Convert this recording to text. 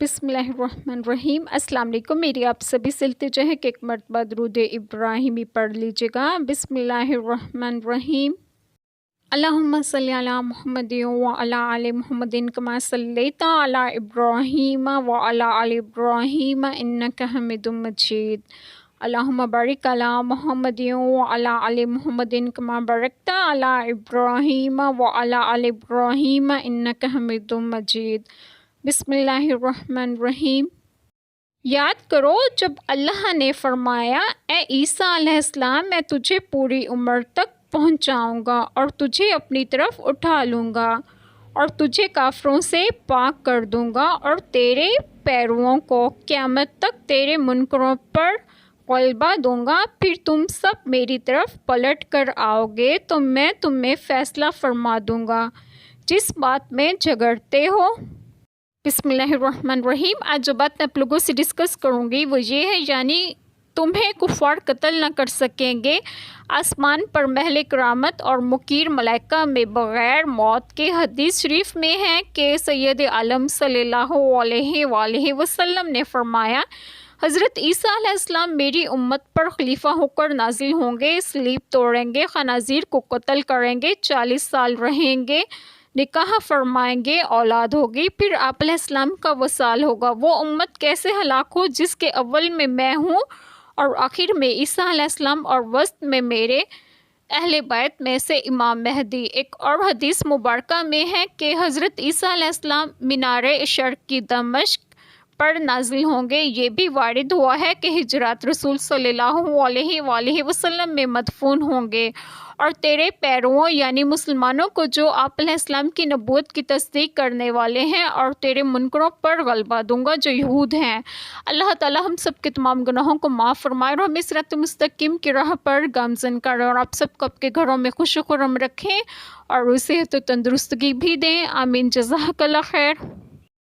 बिस्मिल्लाहिर्रहमानिर्रहीम। अस्सलाम वालेकुम। मेरी आप सभी से इल्तिजा है कि एक मरतबा दुरूद इब्राहिमी पढ़ लीजिएगा। बिस्मिल्लाहिर्रहमानिर्रहीम। अल्लाहुम्मा सल्ली अला मुहम्मदिन व अला आलि मुहम्मदिन कमा सल्लैता अला इब्राहीम व अला आलि इब्राहीम इन्नका हमीदुम मजीद। अल्लाहुम्मा बारिक अला मुहम्मदिन व अला आलि मुहम्मदिन कमा बारकता अला इब्राहीम व अला आलि इब्राहीम इन्नका हमीदुम मजीद। बिस्मिल्लाहिर्रहमानिर्रहीम। याद करो जब अल्लाह ने फरमाया, ए ईसा अलैहिस्सलाम, मैं तुझे पूरी उम्र तक पहुंचाऊंगा और तुझे अपनी तरफ उठा लूँगा और तुझे काफरों से पाक कर दूँगा और तेरे पैरों को क़यामत तक तेरे मुनकरों पर ग़लबा दूँगा। फिर तुम सब मेरी तरफ पलट कर आओगे तो मैं तुम्हें फ़ैसला फरमा दूँगा जिस बात में झगड़ते हो। बिस्मिल्लाहिर्रहमानिर्रहीम। आज जो बात मैं आप लोगों से डिस्कस करूँगी वो ये है, यानी तुम्हें कुफ़ार कत्ल न कर सकेंगे। आसमान पर महल करामत और मुकीर मलाइका में बग़ैर मौत के। हदीस शरीफ में है कि सैयद आलम सल्लल्लाहु अलैहि वसल्लम ने फरमाया, हज़रत ईसा अलैहिस्सलाम मेरी उम्मत पर खलीफा होकर नाजिल होंगे, सलीब तोड़ेंगे, खनाजीर को कत्ल करेंगे, 40 साल रहेंगे, निकाह फरमाएंगे, औलाद होगी, फिर आप अलैहिस्सलाम का वसाल होगा। वो उम्मत कैसे हलाक हो जिसके अव्वल में मैं हूँ और आखिर में ईसा अलैहिस्सलाम और वसत में मेरे अहले बैत में से इमाम मेहदी। एक और हदीस मुबारका में है कि हज़रत ईसा अलैहिस्सलाम मीनारे शर्क की दमिश्क पर नाजिल होंगे। ये भी वारिद हुआ है कि हिजरत रसूल सल्लल्लाहु अलैहि वसल्लम में मदफून होंगे और तेरे पैरों यानी मुसलमानों को जो आप अलैहिस्सलाम की नबूवत की तस्दीक करने वाले हैं और तेरे मुनकरों पर ग़लबा दूंगा जो यहूद हैं। अल्लाह ताला हम सब के तमाम गुनाहों को माफ़ फरमाए और हमें सिरात मुस्तकीम की राह पर गामज़न करें और आप सबको आपके घरों में खुश खुर्रम रखें और उसे तो तंदुरुस्तगी भी दें। आमीन। जज़ाकल्लाह खैर।